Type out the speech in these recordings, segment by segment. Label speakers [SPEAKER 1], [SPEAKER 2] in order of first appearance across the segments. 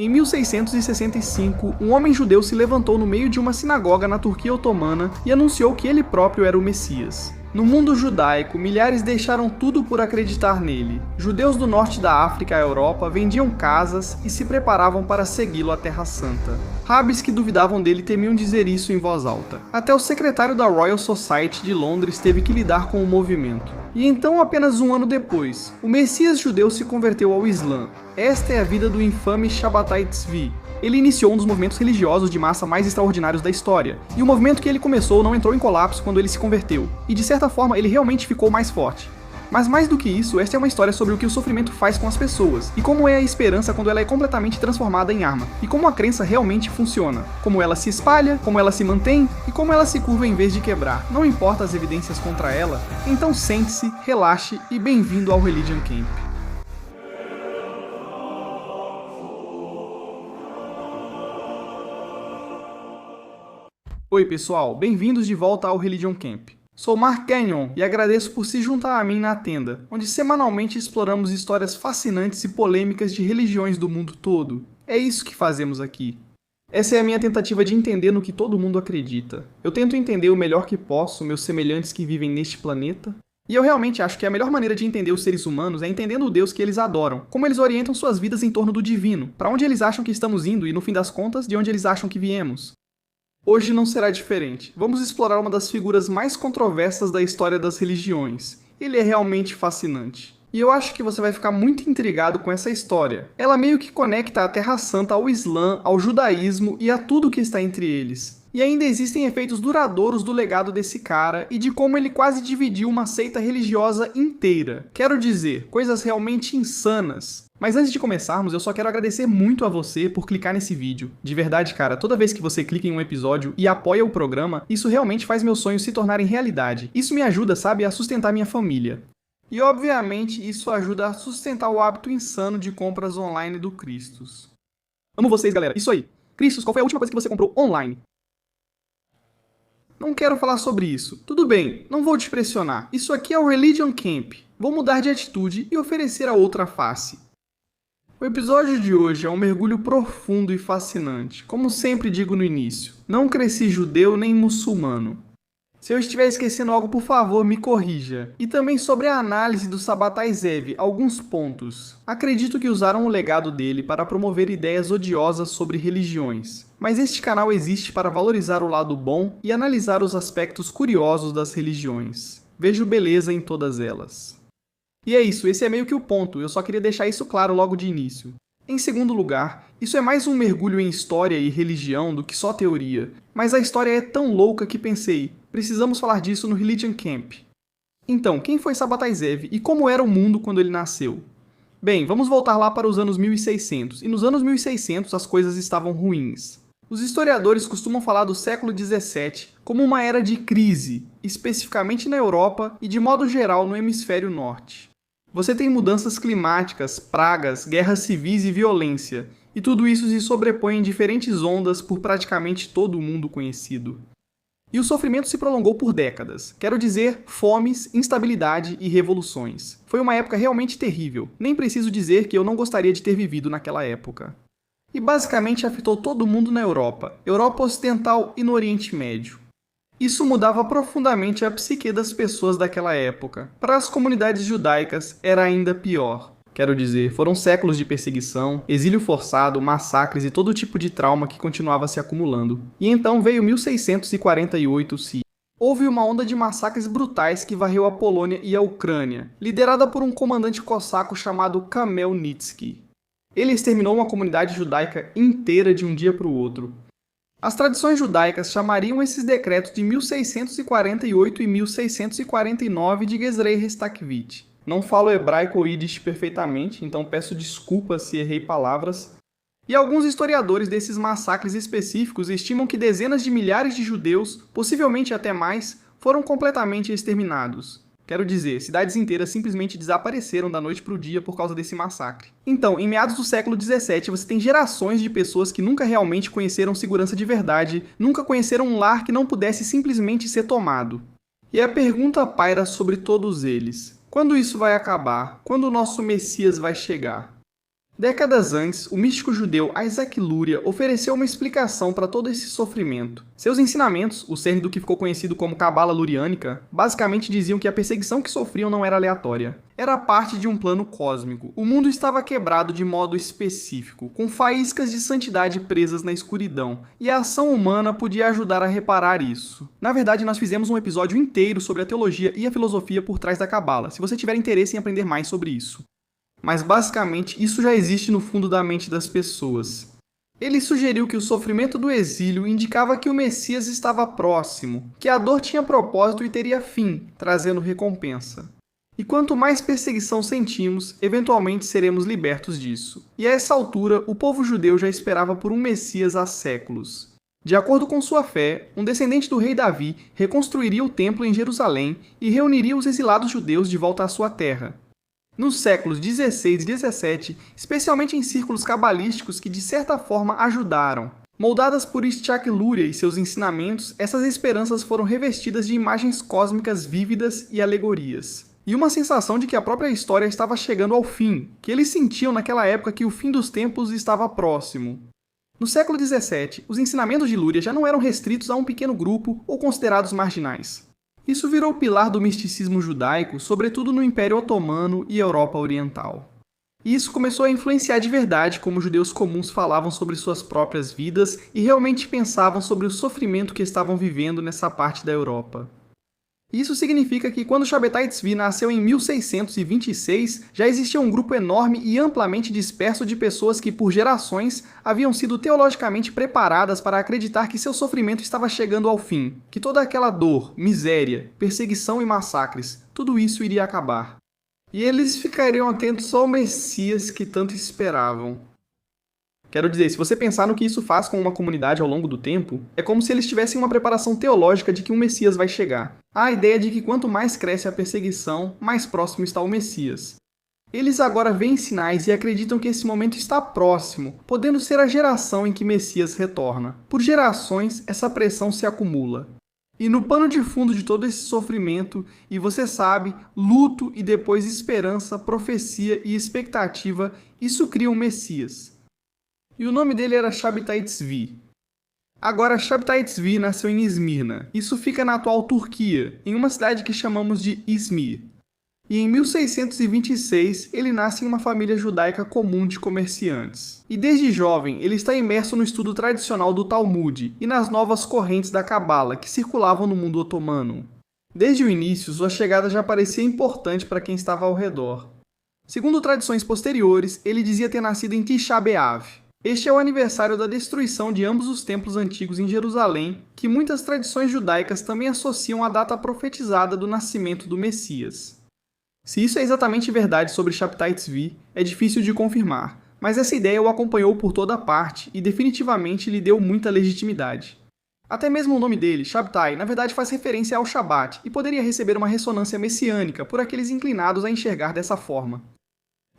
[SPEAKER 1] Em 1665, um homem judeu se levantou no meio de uma sinagoga na Turquia Otomana e anunciou que ele próprio era o Messias. No mundo judaico, milhares deixaram tudo por acreditar nele. Judeus do norte da África à Europa vendiam casas e se preparavam para segui-lo à Terra Santa. Rabis que duvidavam dele temiam dizer isso em voz alta. Até o secretário da Royal Society de Londres teve que lidar com o movimento. E então, apenas um ano depois, o Messias judeu se converteu ao Islã. Esta é a vida do infame Shabbatai Tzvi. Ele iniciou um dos movimentos religiosos de massa mais extraordinários da história, e o movimento que ele começou não entrou em colapso quando ele se converteu, e de certa forma ele realmente ficou mais forte. Mas mais do que isso, esta é uma história sobre o que o sofrimento faz com as pessoas, e como é a esperança quando ela é completamente transformada em arma, e como a crença realmente funciona, como ela se espalha, como ela se mantém, e como ela se curva em vez de quebrar, não importa as evidências contra ela. Então sente-se, relaxe e bem-vindo ao Religion Camp. Oi pessoal, bem-vindos de volta ao Religion Camp. Sou Mark Canyon e agradeço por se juntar a mim na tenda, onde semanalmente exploramos histórias fascinantes e polêmicas de religiões do mundo todo. É isso que fazemos aqui. Essa é a minha tentativa de entender no que todo mundo acredita. Eu tento entender o melhor que posso meus semelhantes que vivem neste planeta, e eu realmente acho que a melhor maneira de entender os seres humanos é entendendo o Deus que eles adoram, como eles orientam suas vidas em torno do divino, para onde eles acham que estamos indo e, no fim das contas, de onde eles acham que viemos. Hoje não será diferente. Vamos explorar uma das figuras mais controversas da história das religiões. Ele é realmente fascinante. E eu acho que você vai ficar muito intrigado com essa história. Ela meio que conecta a Terra Santa ao Islã, ao judaísmo e a tudo que está entre eles. E ainda existem efeitos duradouros do legado desse cara e de como ele quase dividiu uma seita religiosa inteira. Quero dizer, coisas realmente insanas. Mas antes de começarmos, eu só quero agradecer muito a você por clicar nesse vídeo. De verdade, cara, toda vez que você clica em um episódio e apoia o programa, isso realmente faz meus sonhos se tornarem realidade. Isso me ajuda, sabe, a sustentar minha família. E obviamente isso ajuda a sustentar o hábito insano de compras online do Christus. Amo vocês, galera. Isso aí. Christus, qual foi a última coisa que você comprou online? Não quero falar sobre isso. Tudo bem, não vou te pressionar. Isso aqui é o Religion Camp. Vou mudar de atitude e oferecer a outra face. O episódio de hoje é um mergulho profundo e fascinante. Como sempre digo no início, não cresci judeu nem muçulmano. Se eu estiver esquecendo algo, por favor, me corrija. E também sobre a análise do Shabbatai Zev, alguns pontos. Acredito que usaram o legado dele para promover ideias odiosas sobre religiões. Mas este canal existe para valorizar o lado bom e analisar os aspectos curiosos das religiões. Vejo beleza em todas elas. E é isso, esse é meio que o ponto, eu só queria deixar isso claro logo de início. Em segundo lugar, isso é mais um mergulho em história e religião do que só teoria, mas a história é tão louca que pensei, precisamos falar disso no Religion Camp. Então, quem foi Shabbatai Zev e como era o mundo quando ele nasceu? Bem, vamos voltar lá para os anos 1600, e nos anos 1600 as coisas estavam ruins. Os historiadores costumam falar do século XVII como uma era de crise, especificamente na Europa e de modo geral no hemisfério norte. Você tem mudanças climáticas, pragas, guerras civis e violência, e tudo isso se sobrepõe em diferentes ondas por praticamente todo o mundo conhecido. E o sofrimento se prolongou por décadas, quero dizer, fomes, instabilidade e revoluções. Foi uma época realmente terrível, nem preciso dizer que eu não gostaria de ter vivido naquela época. E basicamente afetou todo mundo na Europa, Europa Ocidental e no Oriente Médio. Isso mudava profundamente a psique das pessoas daquela época. Para as comunidades judaicas era ainda pior. Quero dizer, foram séculos de perseguição, exílio forçado, massacres e todo tipo de trauma que continuava se acumulando. E então veio 1648 se houve uma onda de massacres brutais que varreu a Polônia e a Ucrânia, liderada por um comandante cossaco chamado Khmelnytsky. Ele exterminou uma comunidade judaica inteira de um dia para o outro. As tradições judaicas chamariam esses decretos de 1648 e 1649 de Gezrei Restakvit. Não falo hebraico ou yiddish perfeitamente, então peço desculpas se errei palavras. E alguns historiadores desses massacres específicos estimam que dezenas de milhares de judeus, possivelmente até mais, foram completamente exterminados. Quero dizer, cidades inteiras simplesmente desapareceram da noite para o dia por causa desse massacre. Então, em meados do século XVII, você tem gerações de pessoas que nunca realmente conheceram segurança de verdade, nunca conheceram um lar que não pudesse simplesmente ser tomado. E a pergunta paira sobre todos eles. Quando isso vai acabar? Quando o nosso Messias vai chegar? Décadas antes, o místico judeu Isaac Luria ofereceu uma explicação para todo esse sofrimento. Seus ensinamentos, o cerne do que ficou conhecido como Cabala Luriânica, basicamente diziam que a perseguição que sofriam não era aleatória. Era parte de um plano cósmico. O mundo estava quebrado de modo específico, com faíscas de santidade presas na escuridão, e a ação humana podia ajudar a reparar isso. Na verdade, nós fizemos um episódio inteiro sobre a teologia e a filosofia por trás da Cabala, se você tiver interesse em aprender mais sobre isso. Mas basicamente isso já existe no fundo da mente das pessoas. Ele sugeriu que o sofrimento do exílio indicava que o Messias estava próximo, que a dor tinha propósito e teria fim, trazendo recompensa. E quanto mais perseguição sentimos, eventualmente seremos libertos disso. E a essa altura, o povo judeu já esperava por um Messias há séculos. De acordo com sua fé, um descendente do rei Davi reconstruiria o templo em Jerusalém e reuniria os exilados judeus de volta à sua terra. Nos séculos 16 e 17, especialmente em círculos cabalísticos que de certa forma ajudaram. Moldadas por Isaac Luria e seus ensinamentos, essas esperanças foram revestidas de imagens cósmicas vívidas e alegorias. E uma sensação de que a própria história estava chegando ao fim, que eles sentiam naquela época que o fim dos tempos estava próximo. No século 17, os ensinamentos de Luria já não eram restritos a um pequeno grupo ou considerados marginais. Isso virou o pilar do misticismo judaico, sobretudo no Império Otomano e Europa Oriental. E isso começou a influenciar de verdade como judeus comuns falavam sobre suas próprias vidas e realmente pensavam sobre o sofrimento que estavam vivendo nessa parte da Europa. Isso significa que quando Shabbatai Tzvi nasceu em 1626, já existia um grupo enorme e amplamente disperso de pessoas que, por gerações, haviam sido teologicamente preparadas para acreditar que seu sofrimento estava chegando ao fim, que toda aquela dor, miséria, perseguição e massacres, tudo isso iria acabar. E eles ficariam atentos ao Messias que tanto esperavam. Quero dizer, se você pensar no que isso faz com uma comunidade ao longo do tempo, é como se eles tivessem uma preparação teológica de que um Messias vai chegar. Há a ideia de que quanto mais cresce a perseguição, mais próximo está o Messias. Eles agora veem sinais e acreditam que esse momento está próximo, podendo ser a geração em que Messias retorna. Por gerações, essa pressão se acumula. E no pano de fundo de todo esse sofrimento, e você sabe, luto e depois esperança, profecia e expectativa, isso cria um Messias. E o nome dele era Shabbatai Tzvi. Agora, Shabbatai Tzvi nasceu em Esmirna. Isso fica na atual Turquia, em uma cidade que chamamos de Izmir. E em 1626, ele nasce em uma família judaica comum de comerciantes. E desde jovem, ele está imerso no estudo tradicional do Talmud e nas novas correntes da Cabala que circulavam no mundo otomano. Desde o início, sua chegada já parecia importante para quem estava ao redor. Segundo tradições posteriores, ele dizia ter nascido em Tisha B'Av. Este é o aniversário da destruição de ambos os templos antigos em Jerusalém, que muitas tradições judaicas também associam à data profetizada do nascimento do Messias. Se isso é exatamente verdade sobre Shabbatai Tzvi, é difícil de confirmar, mas essa ideia o acompanhou por toda parte e definitivamente lhe deu muita legitimidade. Até mesmo o nome dele, Shabbatai, na verdade faz referência ao Shabat e poderia receber uma ressonância messiânica por aqueles inclinados a enxergar dessa forma.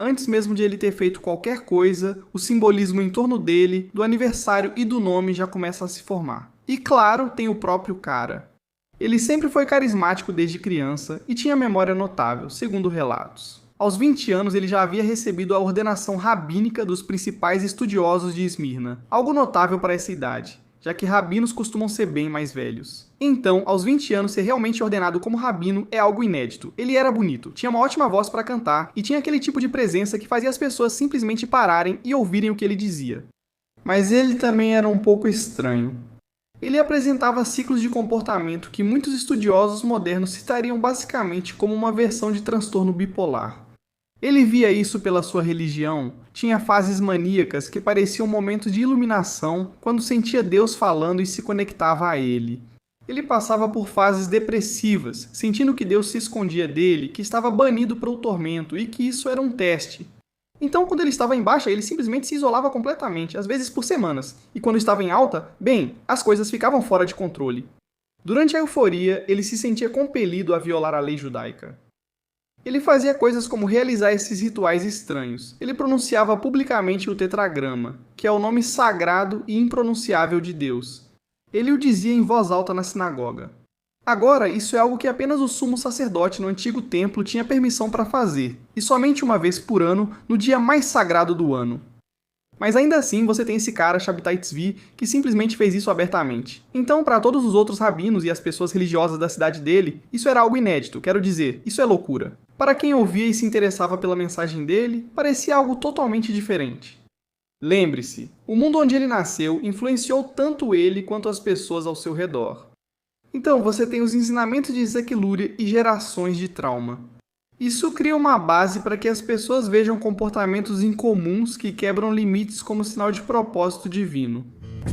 [SPEAKER 1] Antes mesmo de ele ter feito qualquer coisa, o simbolismo em torno dele, do aniversário e do nome já começa a se formar. E claro, tem o próprio cara. Ele sempre foi carismático desde criança e tinha memória notável, segundo relatos. Aos 20 anos ele já havia recebido a ordenação rabínica dos principais estudiosos de Esmirna, algo notável para essa idade, já que rabinos costumam ser bem mais velhos. Então, aos 20 anos, ser realmente ordenado como rabino é algo inédito. Ele era bonito, tinha uma ótima voz para cantar e tinha aquele tipo de presença que fazia as pessoas simplesmente pararem e ouvirem o que ele dizia. Mas ele também era um pouco estranho. Ele apresentava ciclos de comportamento que muitos estudiosos modernos citariam basicamente como uma versão de transtorno bipolar. Ele via isso pela sua religião, tinha fases maníacas que pareciam momentos de iluminação quando sentia Deus falando e se conectava a ele. Ele passava por fases depressivas, sentindo que Deus se escondia dele, que estava banido para o tormento e que isso era um teste. Então, quando ele estava em baixa, ele simplesmente se isolava completamente, às vezes por semanas. E quando estava em alta, bem, as coisas ficavam fora de controle. Durante a euforia, ele se sentia compelido a violar a lei judaica. Ele fazia coisas como realizar esses rituais estranhos. Ele pronunciava publicamente o tetragrama, que é o nome sagrado e impronunciável de Deus. Ele o dizia em voz alta na sinagoga. Agora, isso é algo que apenas o sumo sacerdote no antigo templo tinha permissão para fazer, e somente uma vez por ano, no dia mais sagrado do ano. Mas ainda assim, você tem esse cara, Shabtai Tzvi, que simplesmente fez isso abertamente. Então, para todos os outros rabinos e as pessoas religiosas da cidade dele, isso era algo inédito, quero dizer, isso é loucura. Para quem ouvia e se interessava pela mensagem dele, parecia algo totalmente diferente. Lembre-se, o mundo onde ele nasceu influenciou tanto ele quanto as pessoas ao seu redor. Então, você tem os ensinamentos de Isaac Luria e gerações de trauma. Isso cria uma base para que as pessoas vejam comportamentos incomuns que quebram limites como sinal de propósito divino.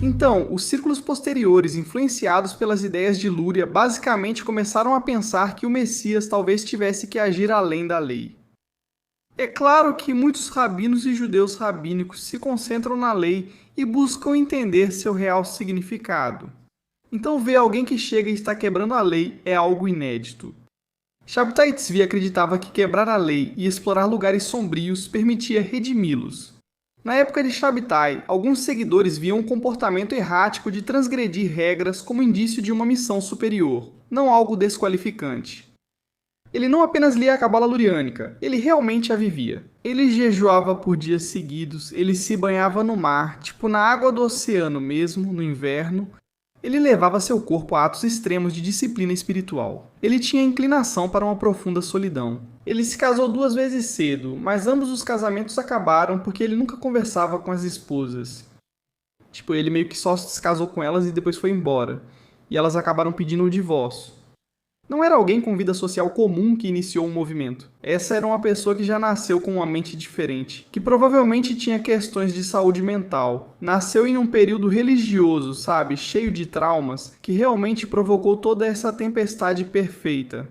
[SPEAKER 1] Então, os círculos posteriores, influenciados pelas ideias de Luria, basicamente começaram a pensar que o Messias talvez tivesse que agir além da lei. É claro que muitos rabinos e judeus rabínicos se concentram na lei e buscam entender seu real significado. Então, ver alguém que chega e está quebrando a lei é algo inédito. Shabtai Tzvi acreditava que quebrar a lei e explorar lugares sombrios permitia redimi-los. Na época de Shabtai, alguns seguidores viam um comportamento errático de transgredir regras como indício de uma missão superior, não algo desqualificante. Ele não apenas lia a Cabala Luriânica, ele realmente a vivia. Ele jejuava por dias seguidos, ele se banhava no mar, tipo na água do oceano mesmo, no inverno. Ele levava seu corpo a atos extremos de disciplina espiritual. Ele tinha inclinação para uma profunda solidão. Ele se casou 2 vezes cedo, mas ambos os casamentos acabaram porque ele nunca conversava com as esposas. Tipo, ele meio que só se casou com elas e depois foi embora. E elas acabaram pedindo o divórcio. Não era alguém com vida social comum que iniciou um movimento. Essa era uma pessoa que já nasceu com uma mente diferente, que provavelmente tinha questões de saúde mental. Nasceu em um período religioso, sabe, cheio de traumas, que realmente provocou toda essa tempestade perfeita.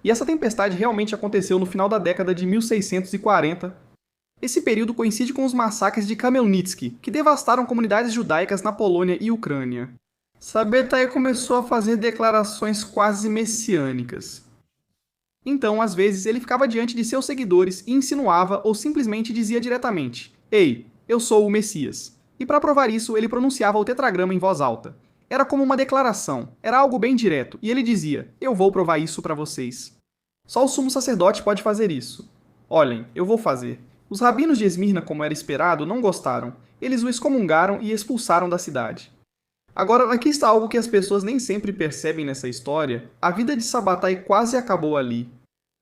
[SPEAKER 1] E essa tempestade realmente aconteceu no final da década de 1640. Esse período coincide com os massacres de Khmelnytsky, que devastaram comunidades judaicas na Polônia e Ucrânia. Sabbatai começou a fazer declarações quase messiânicas. Então, às vezes, ele ficava diante de seus seguidores e insinuava ou simplesmente dizia diretamente: "Ei, eu sou o Messias." E para provar isso, ele pronunciava o tetragrama em voz alta. Era como uma declaração, era algo bem direto, e ele dizia: "Eu vou provar isso para vocês." Só o sumo sacerdote pode fazer isso. Olhem, eu vou fazer. Os rabinos de Esmirna, como era esperado, não gostaram. Eles o excomungaram e expulsaram da cidade. Agora, aqui está algo que as pessoas nem sempre percebem nessa história. A vida de Sabbatai quase acabou ali.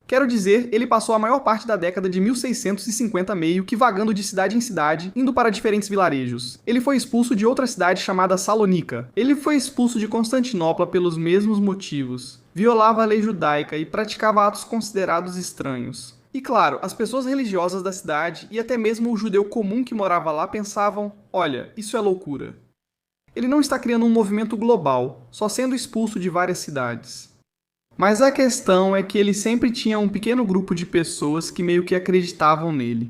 [SPEAKER 1] Quero dizer, ele passou a maior parte da década de 1650 meio que vagando de cidade em cidade, indo para diferentes vilarejos. Ele foi expulso de outra cidade chamada Salônica. Ele foi expulso de Constantinopla pelos mesmos motivos. Violava a lei judaica e praticava atos considerados estranhos. E claro, as pessoas religiosas da cidade e até mesmo o judeu comum que morava lá pensavam: olha, isso é loucura. Ele não está criando um movimento global, só sendo expulso de várias cidades. Mas a questão é que ele sempre tinha um pequeno grupo de pessoas que meio que acreditavam nele.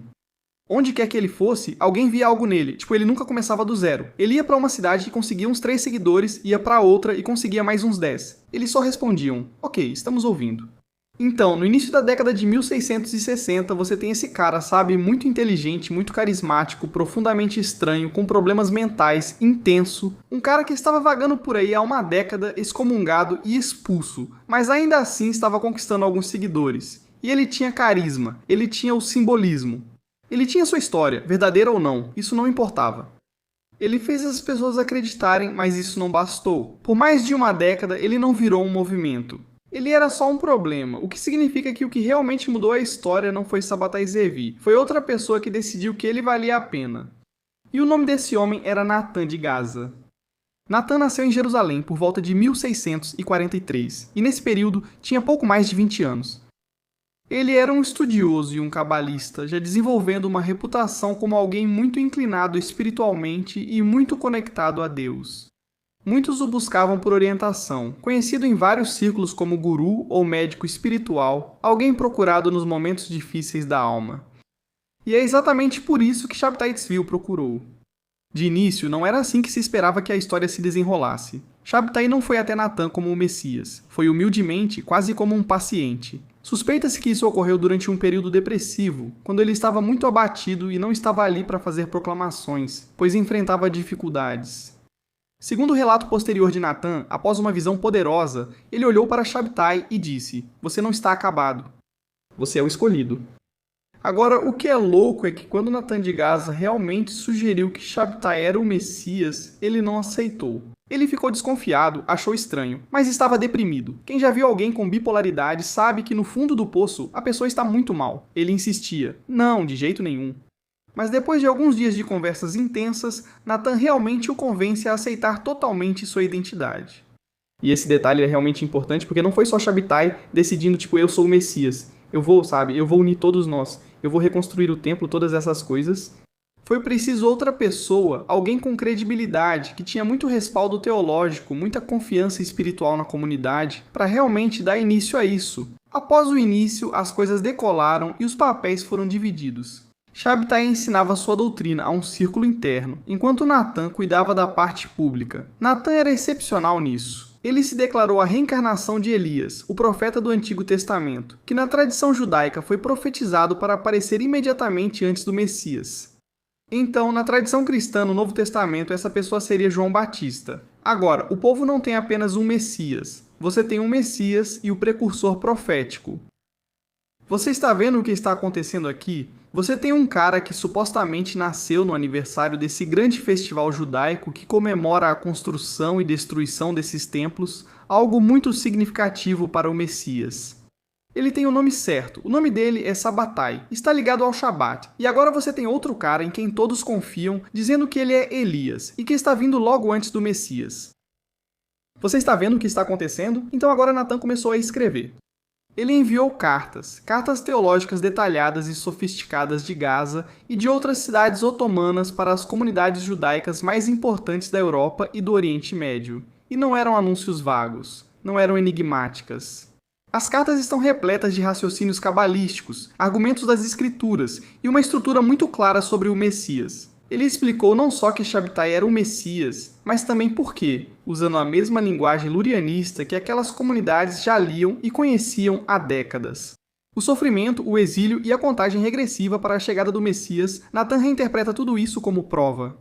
[SPEAKER 1] Onde quer que ele fosse, alguém via algo nele, tipo, ele nunca começava do zero. Ele ia para uma cidade e conseguia uns 3 seguidores, ia para outra e conseguia mais uns 10. Eles só respondiam: ok, estamos ouvindo. Então, no início da década de 1660, você tem esse cara, sabe, muito inteligente, muito carismático, profundamente estranho, com problemas mentais, intenso. Um cara que estava vagando por aí há uma década, excomungado e expulso, mas ainda assim estava conquistando alguns seguidores. E ele tinha carisma, ele tinha o simbolismo. Ele tinha sua história, verdadeira ou não, isso não importava. Ele fez as pessoas acreditarem, mas isso não bastou. Por mais de uma década, ele não virou um movimento. Ele era só um problema, o que significa que o que realmente mudou a história não foi Sabbatai Zevi, foi outra pessoa que decidiu que ele valia a pena. E o nome desse homem era Natan de Gaza. Natan nasceu em Jerusalém por volta de 1643, e nesse período tinha pouco mais de 20 anos. Ele era um estudioso e um cabalista, já desenvolvendo uma reputação como alguém muito inclinado espiritualmente e muito conectado a Deus. Muitos o buscavam por orientação, conhecido em vários círculos como guru ou médico espiritual, alguém procurado nos momentos difíceis da alma. E é exatamente por isso que Shabtai Tzvi o procurou. De início, não era assim que se esperava que a história se desenrolasse. Shabtai não foi até Natan como o Messias, foi humildemente, quase como um paciente. Suspeita-se que isso ocorreu durante um período depressivo, quando ele estava muito abatido e não estava ali para fazer proclamações, pois enfrentava dificuldades. Segundo o relato posterior de Natan, após uma visão poderosa, ele olhou para Shabtai e disse: "Você não está acabado. Você é o escolhido." Agora, o que é louco é que quando Natan de Gaza realmente sugeriu que Shabtai era o Messias, ele não aceitou. Ele ficou desconfiado, achou estranho, mas estava deprimido. Quem já viu alguém com bipolaridade sabe que no fundo do poço a pessoa está muito mal. Ele insistia: "Não, de jeito nenhum." Mas depois de alguns dias de conversas intensas, Natan realmente o convence a aceitar totalmente sua identidade. E esse detalhe é realmente importante porque não foi só Shabtai decidindo, eu sou o Messias. Eu vou unir todos nós. Eu vou reconstruir o templo, todas essas coisas. Foi preciso outra pessoa, alguém com credibilidade, que tinha muito respaldo teológico, muita confiança espiritual na comunidade, para realmente dar início a isso. Após o início, as coisas decolaram e os papéis foram divididos. Shabtai ensinava sua doutrina a um círculo interno, enquanto Natan cuidava da parte pública. Natan era excepcional nisso. Ele se declarou a reencarnação de Elias, o profeta do Antigo Testamento, que na tradição judaica foi profetizado para aparecer imediatamente antes do Messias. Então, na tradição cristã no Novo Testamento, essa pessoa seria João Batista. Agora, o povo não tem apenas um Messias. Você tem um Messias e o precursor profético. Você está vendo o que está acontecendo aqui? Você tem um cara que supostamente nasceu no aniversário desse grande festival judaico que comemora a construção e destruição desses templos, algo muito significativo para o Messias. Ele tem o nome certo, o nome dele é Sabbatai, está ligado ao Shabat, e agora você tem outro cara em quem todos confiam, dizendo que ele é Elias, e que está vindo logo antes do Messias. Você está vendo o que está acontecendo? Então agora Natan começou a escrever. Ele enviou cartas teológicas detalhadas e sofisticadas de Gaza e de outras cidades otomanas para as comunidades judaicas mais importantes da Europa e do Oriente Médio. E não eram anúncios vagos, não eram enigmáticas. As cartas estão repletas de raciocínios cabalísticos, argumentos das escrituras e uma estrutura muito clara sobre o Messias. Ele explicou não só que Shabtai era o Messias, mas também por quê, usando a mesma linguagem lurianista que aquelas comunidades já liam e conheciam há décadas. O sofrimento, o exílio e a contagem regressiva para a chegada do Messias, Natan reinterpreta tudo isso como prova.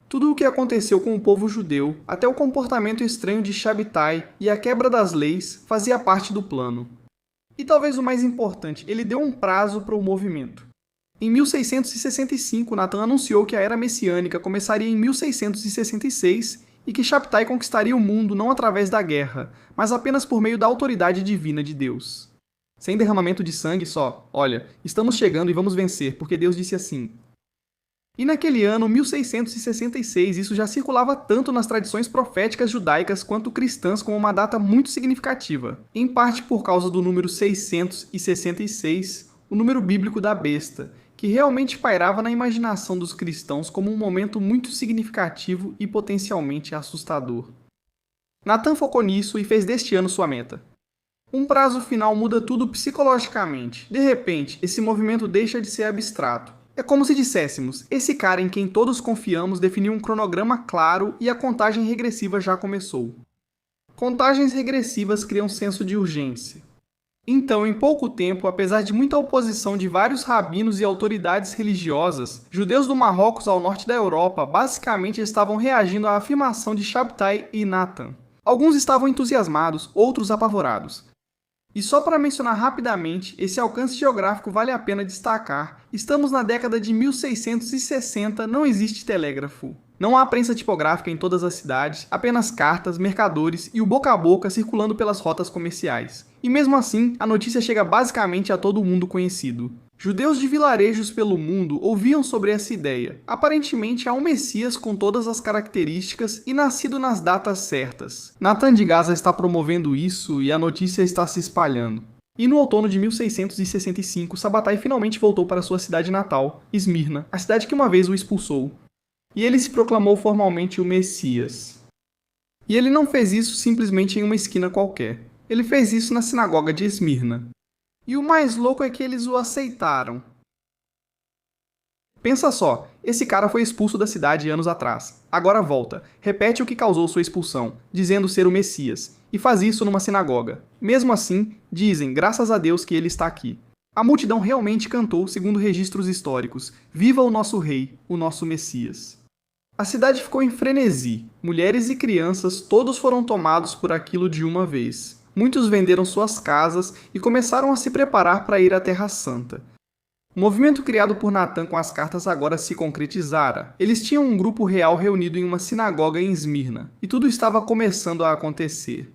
[SPEAKER 1] Tudo o que aconteceu com o povo judeu, até o comportamento estranho de Shabtai e a quebra das leis, fazia parte do plano. E talvez o mais importante, ele deu um prazo para o movimento. Em 1665, Natan anunciou que a Era Messiânica começaria em 1666 e que Shabtai conquistaria o mundo não através da guerra, mas apenas por meio da autoridade divina de Deus. Sem derramamento de sangue só, olha, estamos chegando e vamos vencer, porque Deus disse assim. E naquele ano, 1666, isso já circulava tanto nas tradições proféticas judaicas quanto cristãs como uma data muito significativa, em parte por causa do número 666, o número bíblico da besta, que realmente pairava na imaginação dos cristãos como um momento muito significativo e potencialmente assustador. Natan focou nisso e fez deste ano sua meta. Um prazo final muda tudo psicologicamente. De repente, esse movimento deixa de ser abstrato. É como se disséssemos, esse cara em quem todos confiamos definiu um cronograma claro e a contagem regressiva já começou. Contagens regressivas criam senso de urgência. Então, em pouco tempo, apesar de muita oposição de vários rabinos e autoridades religiosas, judeus do Marrocos ao norte da Europa basicamente estavam reagindo à afirmação de Shabtai e Natan. Alguns estavam entusiasmados, outros apavorados. E só para mencionar rapidamente, esse alcance geográfico vale a pena destacar. Estamos na década de 1660, não existe telégrafo. Não há prensa tipográfica em todas as cidades, apenas cartas, mercadores e o boca a boca circulando pelas rotas comerciais. E mesmo assim, a notícia chega basicamente a todo mundo conhecido. Judeus de vilarejos pelo mundo ouviam sobre essa ideia. Aparentemente há um Messias com todas as características e nascido nas datas certas. Natan de Gaza está promovendo isso e a notícia está se espalhando. E no outono de 1665, Sabbatai finalmente voltou para sua cidade natal, Esmirna, a cidade que uma vez o expulsou. E ele se proclamou formalmente o Messias. E ele não fez isso simplesmente em uma esquina qualquer. Ele fez isso na sinagoga de Esmirna. E o mais louco é que eles o aceitaram. Pensa só, esse cara foi expulso da cidade anos atrás. Agora volta, repete o que causou sua expulsão, dizendo ser o Messias, e faz isso numa sinagoga. Mesmo assim, dizem, graças a Deus que ele está aqui. A multidão realmente cantou, segundo registros históricos, "Viva o nosso rei, o nosso Messias." A cidade ficou em frenesi. Mulheres e crianças, todos foram tomados por aquilo de uma vez. Muitos venderam suas casas e começaram a se preparar para ir à Terra Santa. O movimento criado por Natan com as cartas agora se concretizara. Eles tinham um grupo real reunido em uma sinagoga em Esmirna, e tudo estava começando a acontecer.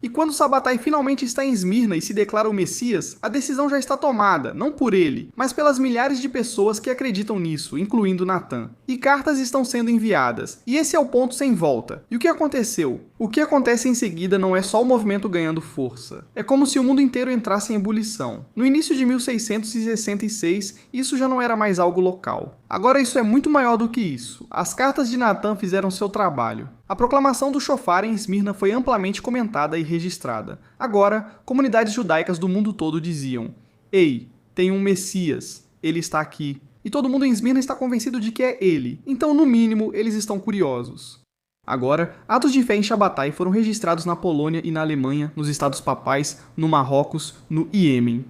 [SPEAKER 1] E quando Sabbatai finalmente está em Esmirna e se declara o Messias, a decisão já está tomada, não por ele, mas pelas milhares de pessoas que acreditam nisso, incluindo Natan. E cartas estão sendo enviadas, e esse é o ponto sem volta. E o que aconteceu? O que acontece em seguida não é só o movimento ganhando força. É como se o mundo inteiro entrasse em ebulição. No início de 1666, isso já não era mais algo local. Agora isso é muito maior do que isso. As cartas de Natan fizeram seu trabalho. A proclamação do shofar em Esmirna foi amplamente comentada e registrada. Agora, comunidades judaicas do mundo todo diziam: "Ei, tem um Messias, ele está aqui." E todo mundo em Esmirna está convencido de que é ele, então no mínimo eles estão curiosos. Agora, atos de fé em Shabbatai foram registrados na Polônia e na Alemanha, nos Estados Papais, no Marrocos, no Iêmen.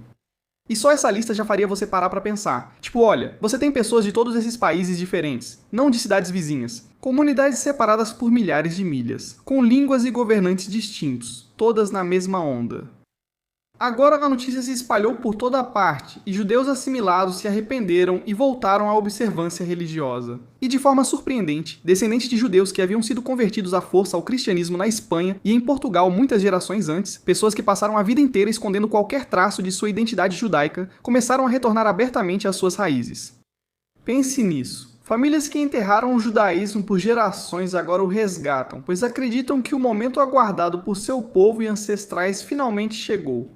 [SPEAKER 1] E só essa lista já faria você parar pra pensar. Tipo, olha, você tem pessoas de todos esses países diferentes, não de cidades vizinhas. Comunidades separadas por milhares de milhas, com línguas e governantes distintos, todas na mesma onda. Agora a notícia se espalhou por toda parte, e judeus assimilados se arrependeram e voltaram à observância religiosa. E de forma surpreendente, descendentes de judeus que haviam sido convertidos à força ao cristianismo na Espanha e em Portugal muitas gerações antes, pessoas que passaram a vida inteira escondendo qualquer traço de sua identidade judaica, começaram a retornar abertamente às suas raízes. Pense nisso. Famílias que enterraram o judaísmo por gerações agora o resgatam, pois acreditam que o momento aguardado por seu povo e ancestrais finalmente chegou.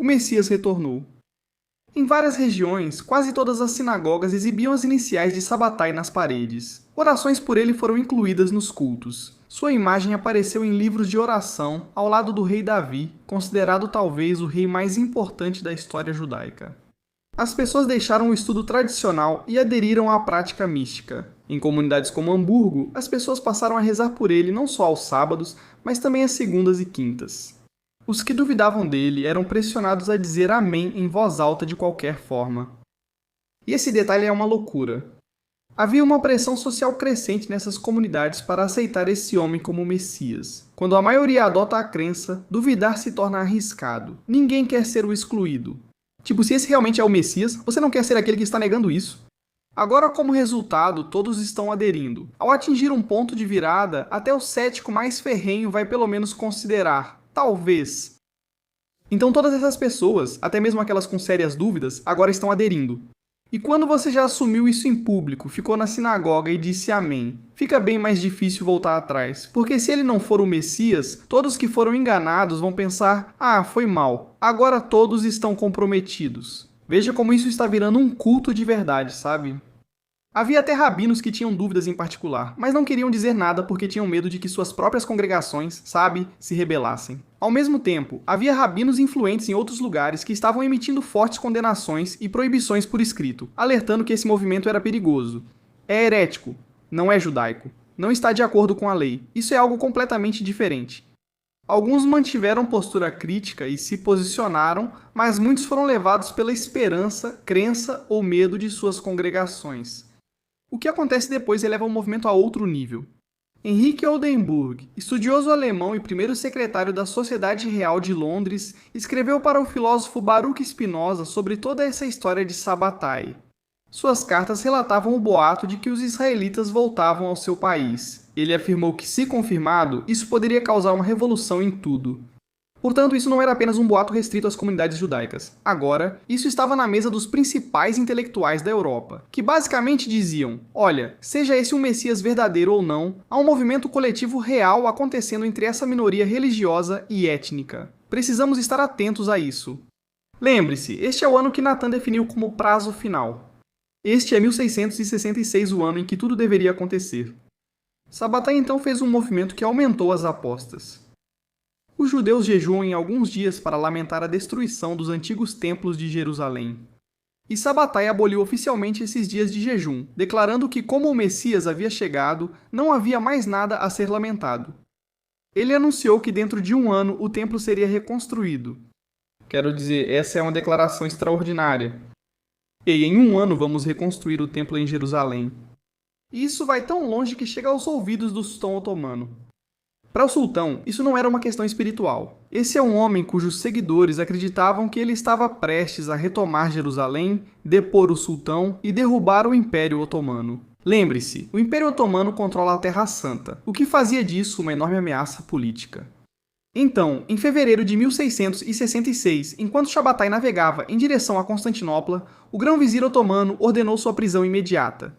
[SPEAKER 1] O Messias retornou. Em várias regiões, quase todas as sinagogas exibiam as iniciais de Sabbatai nas paredes. Orações por ele foram incluídas nos cultos. Sua imagem apareceu em livros de oração, ao lado do rei Davi, considerado talvez o rei mais importante da história judaica. As pessoas deixaram o estudo tradicional e aderiram à prática mística. Em comunidades como Hamburgo, as pessoas passaram a rezar por ele não só aos sábados, mas também às segundas e quintas. Os que duvidavam dele eram pressionados a dizer amém em voz alta de qualquer forma. E esse detalhe é uma loucura. Havia uma pressão social crescente nessas comunidades para aceitar esse homem como Messias. Quando a maioria adota a crença, duvidar se torna arriscado. Ninguém quer ser o excluído. Tipo, se esse realmente é o Messias, você não quer ser aquele que está negando isso. Agora, como resultado, todos estão aderindo. Ao atingir um ponto de virada, até o cético mais ferrenho vai pelo menos considerar: talvez. Então todas essas pessoas, até mesmo aquelas com sérias dúvidas, agora estão aderindo. E quando você já assumiu isso em público, ficou na sinagoga e disse amém, fica bem mais difícil voltar atrás. Porque se ele não for o Messias, todos que foram enganados vão pensar: ah, foi mal, agora todos estão comprometidos. Veja como isso está virando um culto de verdade, sabe? Havia até rabinos que tinham dúvidas em particular, mas não queriam dizer nada porque tinham medo de que suas próprias congregações, sabe, se rebelassem. Ao mesmo tempo, havia rabinos influentes em outros lugares que estavam emitindo fortes condenações e proibições por escrito, alertando que esse movimento era perigoso. É herético, não é judaico, não está de acordo com a lei, isso é algo completamente diferente. Alguns mantiveram postura crítica e se posicionaram, mas muitos foram levados pela esperança, crença ou medo de suas congregações. O que acontece depois eleva o movimento a outro nível. Henrique Oldenburg, estudioso alemão e primeiro secretário da Sociedade Real de Londres, escreveu para o filósofo Baruch Spinoza sobre toda essa história de Sabbatai. Suas cartas relatavam o boato de que os israelitas voltavam ao seu país. Ele afirmou que, se confirmado, isso poderia causar uma revolução em tudo. Portanto, isso não era apenas um boato restrito às comunidades judaicas. Agora, isso estava na mesa dos principais intelectuais da Europa, que basicamente diziam: olha, seja esse um Messias verdadeiro ou não, há um movimento coletivo real acontecendo entre essa minoria religiosa e étnica. Precisamos estar atentos a isso. Lembre-se, este é o ano que Natan definiu como prazo final. Este é 1666, o ano em que tudo deveria acontecer. Sabbatai então fez um movimento que aumentou as apostas. Os judeus jejuam em alguns dias para lamentar a destruição dos antigos templos de Jerusalém. E Sabbatai aboliu oficialmente esses dias de jejum, declarando que, como o Messias havia chegado, não havia mais nada a ser lamentado. Ele anunciou que dentro de um ano o templo seria reconstruído. Quero dizer, essa é uma declaração extraordinária. E em um ano vamos reconstruir o templo em Jerusalém. E isso vai tão longe que chega aos ouvidos do sultão otomano. Para o sultão, isso não era uma questão espiritual. Esse é um homem cujos seguidores acreditavam que ele estava prestes a retomar Jerusalém, depor o sultão e derrubar o Império Otomano. Lembre-se, o Império Otomano controla a Terra Santa, o que fazia disso uma enorme ameaça política. Então, em fevereiro de 1666, enquanto Shabatai navegava em direção a Constantinopla, o grão-vizir otomano ordenou sua prisão imediata.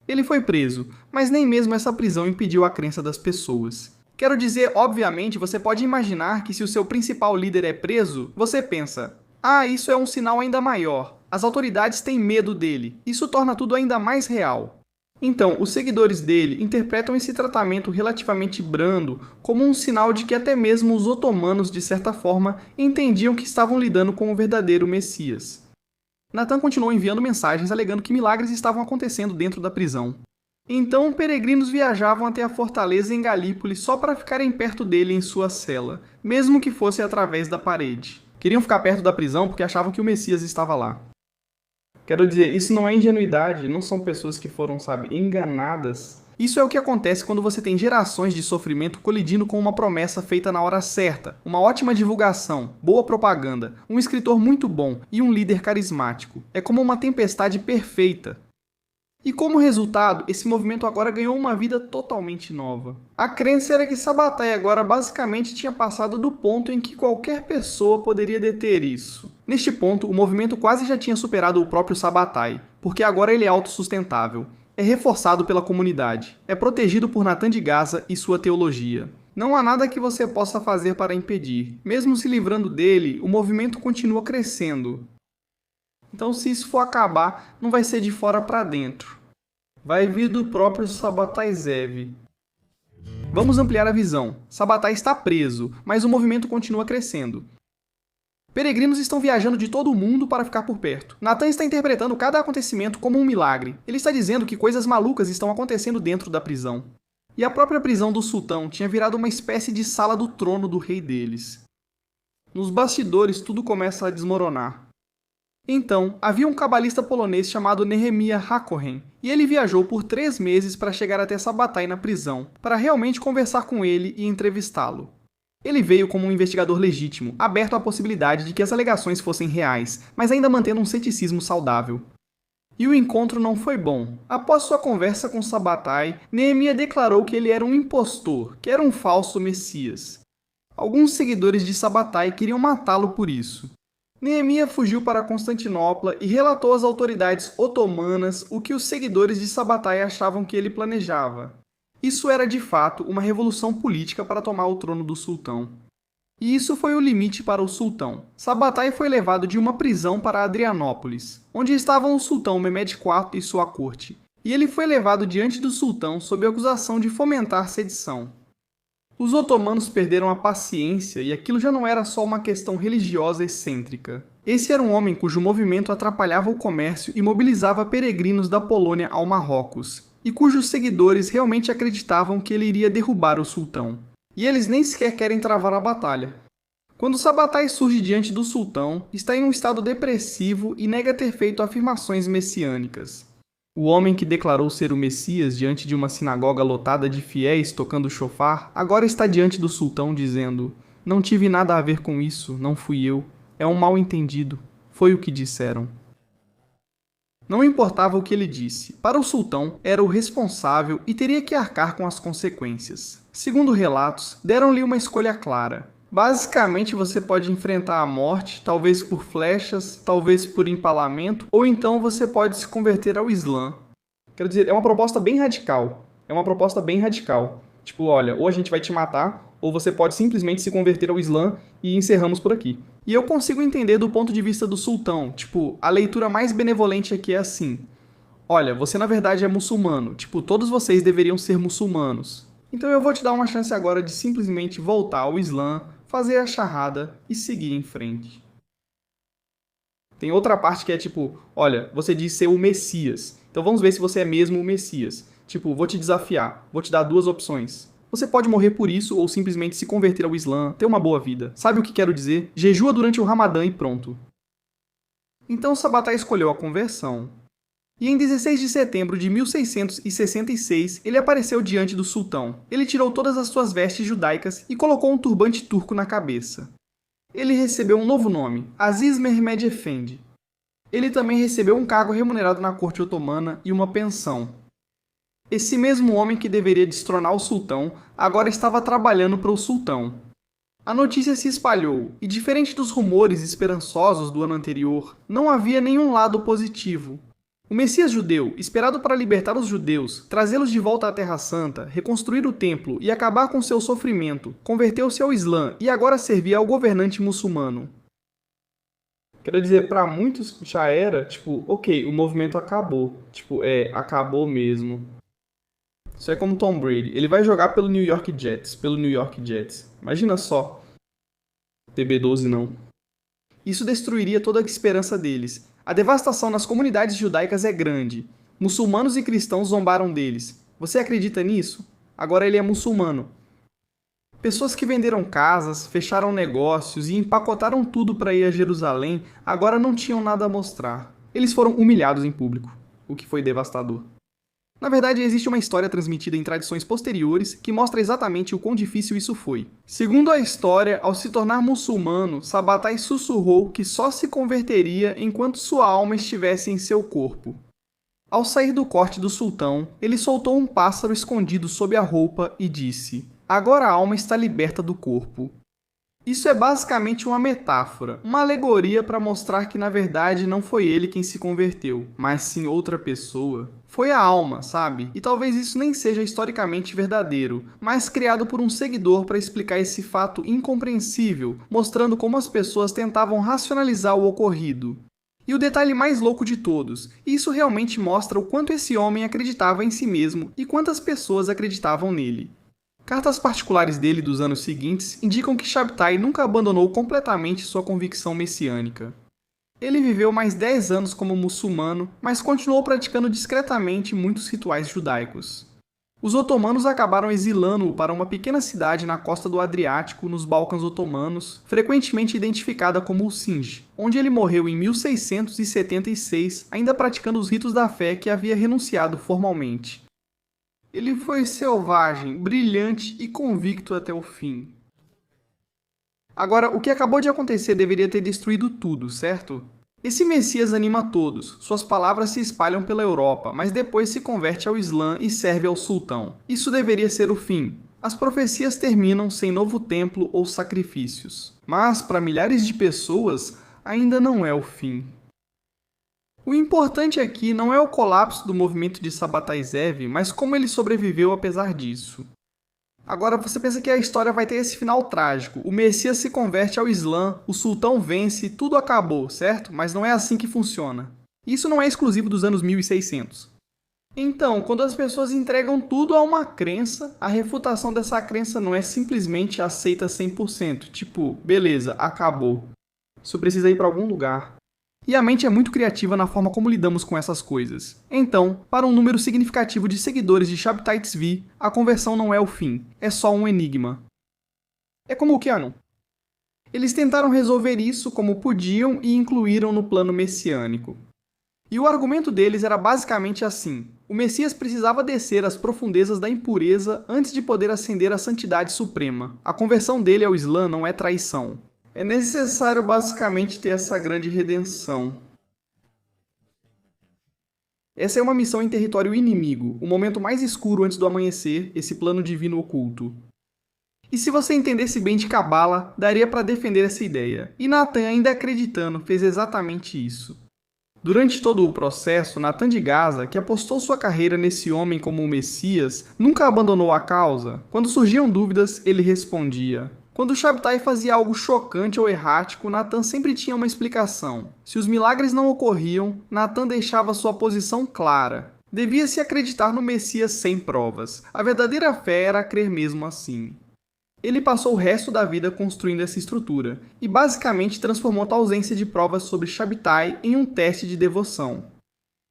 [SPEAKER 1] Ele foi preso, mas nem mesmo essa prisão impediu a crença das pessoas. Quero dizer, obviamente, você pode imaginar que se o seu principal líder é preso, você pensa: ah, isso é um sinal ainda maior. As autoridades têm medo dele. Isso torna tudo ainda mais real. Então, os seguidores dele interpretam esse tratamento relativamente brando como um sinal de que até mesmo os otomanos, de certa forma, entendiam que estavam lidando com o verdadeiro Messias. Natan continuou enviando mensagens alegando que milagres estavam acontecendo dentro da prisão. Então, peregrinos viajavam até a fortaleza em Galípoli só para ficarem perto dele em sua cela, mesmo que fosse através da parede. Queriam ficar perto da prisão porque achavam que o Messias estava lá. Quero dizer, isso não é ingenuidade, não são pessoas que foram, enganadas. Isso é o que acontece quando você tem gerações de sofrimento colidindo com uma promessa feita na hora certa, uma ótima divulgação, boa propaganda, um escritor muito bom e um líder carismático. É como uma tempestade perfeita. E como resultado, esse movimento agora ganhou uma vida totalmente nova. A crença era que Sabbatai agora basicamente tinha passado do ponto em que qualquer pessoa poderia deter isso. Neste ponto, o movimento quase já tinha superado o próprio Sabbatai, porque agora ele é autossustentável. É reforçado pela comunidade. É protegido por Natan de Gaza e sua teologia. Não há nada que você possa fazer para impedir. Mesmo se livrando dele, o movimento continua crescendo. Então, se isso for acabar, não vai ser de fora para dentro. Vai vir do próprio Sabbatai Zev. Vamos ampliar a visão. Sabbatai está preso, mas o movimento continua crescendo. Peregrinos estão viajando de todo o mundo para ficar por perto. Natan está interpretando cada acontecimento como um milagre. Ele está dizendo que coisas malucas estão acontecendo dentro da prisão. E a própria prisão do sultão tinha virado uma espécie de sala do trono do rei deles. Nos bastidores, tudo começa a desmoronar. Então, havia um cabalista polonês chamado Nehemiah Hakohen, e ele viajou por 3 meses para chegar até Sabbatai na prisão, para realmente conversar com ele e entrevistá-lo. Ele veio como um investigador legítimo, aberto à possibilidade de que as alegações fossem reais, mas ainda mantendo um ceticismo saudável. E o encontro não foi bom. Após sua conversa com Sabbatai, Nehemiah declarou que ele era um impostor, que era um falso messias. Alguns seguidores de Sabbatai queriam matá-lo por isso. Nehemiah fugiu para Constantinopla e relatou às autoridades otomanas o que os seguidores de Sabbatai achavam que ele planejava. Isso era de fato uma revolução política para tomar o trono do sultão. E isso foi o limite para o sultão. Sabbatai foi levado de uma prisão para Adrianópolis, onde estavam o sultão Mehmed IV e sua corte, e ele foi levado diante do sultão sob a acusação de fomentar sedição. Os otomanos perderam a paciência e aquilo já não era só uma questão religiosa excêntrica. Esse era um homem cujo movimento atrapalhava o comércio e mobilizava peregrinos da Polônia ao Marrocos, e cujos seguidores realmente acreditavam que ele iria derrubar o sultão. E eles nem sequer querem travar a batalha. Quando Sabbatai surge diante do sultão, está em um estado depressivo e nega ter feito afirmações messiânicas. O homem que declarou ser o Messias diante de uma sinagoga lotada de fiéis tocando chofar, agora está diante do sultão dizendo: "Não tive nada a ver com isso, não fui eu. É um mal-entendido. Foi o que disseram." Não importava o que ele disse, para o sultão era o responsável e teria que arcar com as consequências. Segundo relatos, deram-lhe uma escolha clara. Basicamente, você pode enfrentar a morte, talvez por flechas, talvez por empalamento, ou então você pode se converter ao Islã. Quero dizer, é uma proposta bem radical. Tipo, olha, ou a gente vai te matar, ou você pode simplesmente se converter ao Islã e encerramos por aqui. E eu consigo entender do ponto de vista do sultão, tipo, a leitura mais benevolente aqui é assim: olha, você na verdade é muçulmano, tipo, todos vocês deveriam ser muçulmanos. Então eu vou te dar uma chance agora de simplesmente voltar ao Islã, fazer a shahada e seguir em frente. Tem outra parte que é tipo, olha, você diz ser o Messias, então vamos ver se você é mesmo o Messias. Tipo, vou te desafiar, vou te dar 2 opções. Você pode morrer por isso ou simplesmente se converter ao Islã, ter uma boa vida. Sabe o que quero dizer? Jejua durante o Ramadã e pronto. Então Sabbatai escolheu a conversão. E em 16 de setembro de 1666, ele apareceu diante do sultão. Ele tirou todas as suas vestes judaicas e colocou um turbante turco na cabeça. Ele recebeu um novo nome, Aziz Mehmed Efendi. Ele também recebeu um cargo remunerado na corte otomana e uma pensão. Esse mesmo homem que deveria destronar o sultão, agora estava trabalhando para o sultão. A notícia se espalhou, e diferente dos rumores esperançosos do ano anterior, não havia nenhum lado positivo. O Messias judeu, esperado para libertar os judeus, trazê-los de volta à Terra Santa, reconstruir o templo e acabar com seu sofrimento, converteu-se ao Islã e agora servia ao governante muçulmano. Quero dizer, para muitos já era, ok, o movimento acabou. Acabou mesmo. Isso é como Tom Brady. Ele vai jogar pelo New York Jets. Imagina só. TB12 não. Isso destruiria toda a esperança deles. A devastação nas comunidades judaicas é grande. Muçulmanos e cristãos zombaram deles. Você acredita nisso? Agora ele é muçulmano. Pessoas que venderam casas, fecharam negócios e empacotaram tudo para ir a Jerusalém agora não tinham nada a mostrar. Eles foram humilhados em público, o que foi devastador. Na verdade, existe uma história transmitida em tradições posteriores que mostra exatamente o quão difícil isso foi. Segundo a história, ao se tornar muçulmano, Sabbatai sussurrou que só se converteria enquanto sua alma estivesse em seu corpo. Ao sair do corte do sultão, ele soltou um pássaro escondido sob a roupa e disse: "Agora a alma está liberta do corpo." Isso é basicamente uma metáfora, uma alegoria para mostrar que na verdade não foi ele quem se converteu, mas sim outra pessoa. Foi a alma, sabe? E talvez isso nem seja historicamente verdadeiro, mas criado por um seguidor para explicar esse fato incompreensível, mostrando como as pessoas tentavam racionalizar o ocorrido. E o detalhe mais louco de todos, isso realmente mostra o quanto esse homem acreditava em si mesmo e quantas pessoas acreditavam nele. Cartas particulares dele dos anos seguintes indicam que Shabtai nunca abandonou completamente sua convicção messiânica. Ele viveu mais 10 anos como muçulmano, mas continuou praticando discretamente muitos rituais judaicos. Os otomanos acabaram exilando-o para uma pequena cidade na costa do Adriático, nos Balcãs otomanos, frequentemente identificada como Usinj, onde ele morreu em 1676, ainda praticando os ritos da fé que havia renunciado formalmente. Ele foi selvagem, brilhante e convicto até o fim. Agora, o que acabou de acontecer deveria ter destruído tudo, certo? Esse Messias anima todos, suas palavras se espalham pela Europa, mas depois se converte ao Islã e serve ao sultão. Isso deveria ser o fim. As profecias terminam sem novo templo ou sacrifícios. Mas, para milhares de pessoas, ainda não é o fim. O importante aqui não é o colapso do movimento de Sabbatai Zev, mas como ele sobreviveu apesar disso. Agora você pensa que a história vai ter esse final trágico. O Messias se converte ao Islã, o sultão vence, tudo acabou, certo? Mas não é assim que funciona. Isso não é exclusivo dos anos 1600. Então, quando as pessoas entregam tudo a uma crença, a refutação dessa crença não é simplesmente aceita 100%. Tipo, beleza, acabou. Isso precisa ir para algum lugar. E a mente é muito criativa na forma como lidamos com essas coisas. Então, para um número significativo de seguidores de Shabtai Tzvi, a conversão não é o fim, é só um enigma. É como o QAnon. Eles tentaram resolver isso como podiam e incluíram no plano messiânico. E o argumento deles era basicamente assim: o Messias precisava descer às profundezas da impureza antes de poder ascender à santidade suprema. A conversão dele ao Islã não é traição. É necessário basicamente ter essa grande redenção. Essa é uma missão em território inimigo, o momento mais escuro antes do amanhecer, esse plano divino oculto. E se você entendesse bem de Cabala, daria para defender essa ideia. E Nathan, ainda acreditando, fez exatamente isso. Durante todo o processo, Nathan de Gaza, que apostou sua carreira nesse homem como o Messias, nunca abandonou a causa. Quando surgiam dúvidas, ele respondia. Quando Shabtai fazia algo chocante ou errático, Nathan sempre tinha uma explicação. Se os milagres não ocorriam, Nathan deixava sua posição clara. Devia-se acreditar no Messias sem provas. A verdadeira fé era crer mesmo assim. Ele passou o resto da vida construindo essa estrutura, e basicamente transformou a ausência de provas sobre Shabtai em um teste de devoção.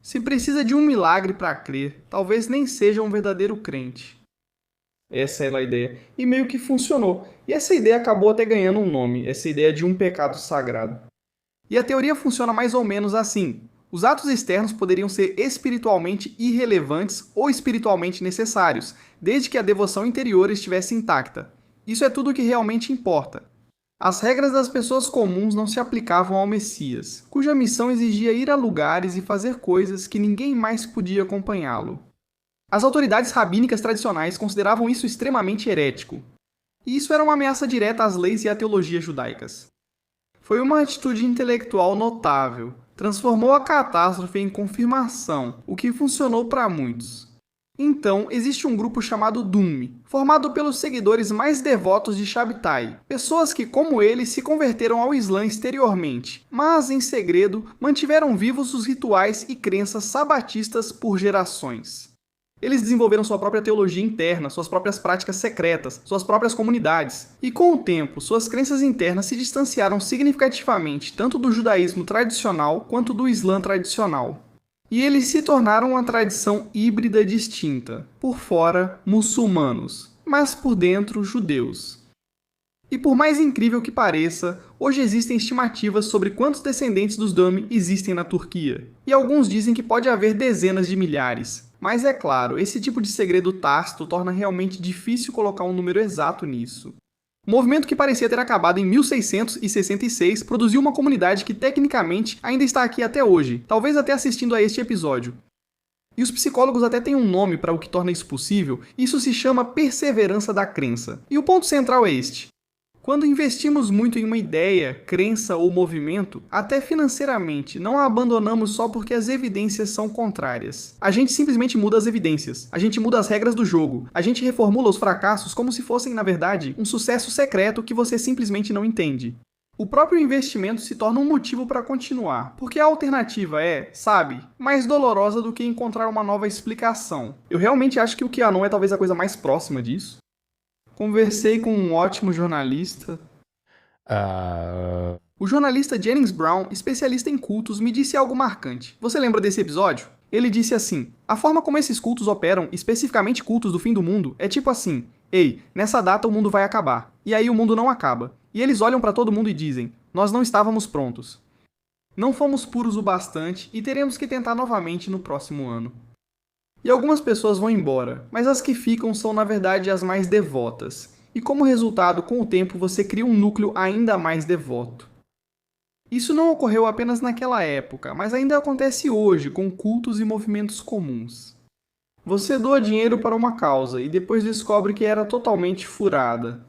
[SPEAKER 1] Se precisa de um milagre para crer, talvez nem seja um verdadeiro crente. Essa era a ideia. E meio que funcionou. E essa ideia acabou até ganhando um nome, essa ideia de um pecado sagrado. E a teoria funciona mais ou menos assim. Os atos externos poderiam ser espiritualmente irrelevantes ou espiritualmente necessários, desde que a devoção interior estivesse intacta. Isso é tudo o que realmente importa. As regras das pessoas comuns não se aplicavam ao Messias, cuja missão exigia ir a lugares e fazer coisas que ninguém mais podia acompanhá-lo. As autoridades rabínicas tradicionais consideravam isso extremamente herético. E isso era uma ameaça direta às leis e à teologia judaicas. Foi uma atitude intelectual notável. Transformou a catástrofe em confirmação, o que funcionou para muitos. Então, existe um grupo chamado Dum, formado pelos seguidores mais devotos de Shabtai, pessoas que, como ele, se converteram ao Islã exteriormente, mas, em segredo, mantiveram vivos os rituais e crenças sabatistas por gerações. Eles desenvolveram sua própria teologia interna, suas próprias práticas secretas, suas próprias comunidades. E com o tempo, suas crenças internas se distanciaram significativamente tanto do judaísmo tradicional quanto do Islã tradicional. E eles se tornaram uma tradição híbrida distinta. Por fora, muçulmanos, mas por dentro, judeus. E por mais incrível que pareça, hoje existem estimativas sobre quantos descendentes dos Dumi existem na Turquia. E alguns dizem que pode haver dezenas de milhares. Mas é claro, esse tipo de segredo tácito torna realmente difícil colocar um número exato nisso. O movimento que parecia ter acabado em 1666 produziu uma comunidade que tecnicamente ainda está aqui até hoje, talvez até assistindo a este episódio. E os psicólogos até têm um nome para o que torna isso possível, isso se chama perseverança da crença. E o ponto central é este. Quando investimos muito em uma ideia, crença ou movimento, até financeiramente, não a abandonamos só porque as evidências são contrárias. A gente simplesmente muda as evidências, a gente muda as regras do jogo, a gente reformula os fracassos como se fossem, na verdade, um sucesso secreto que você simplesmente não entende. O próprio investimento se torna um motivo para continuar, porque a alternativa é, sabe, mais dolorosa do que encontrar uma nova explicação. Eu realmente acho que o QAnon é talvez a coisa mais próxima disso. Conversei com um ótimo jornalista. O jornalista Jennings Brown, especialista em cultos, me disse algo marcante. Você lembra desse episódio? Ele disse assim: a forma como esses cultos operam, especificamente cultos do fim do mundo, é tipo assim: ei, nessa data o mundo vai acabar. E aí o mundo não acaba. E eles olham para todo mundo e dizem: nós não estávamos prontos. Não fomos puros o bastante e teremos que tentar novamente no próximo ano. E algumas pessoas vão embora, mas as que ficam são na verdade as mais devotas. E como resultado, com o tempo você cria um núcleo ainda mais devoto. Isso não ocorreu apenas naquela época, mas ainda acontece hoje com cultos e movimentos comuns. Você doa dinheiro para uma causa e depois descobre que era totalmente furada.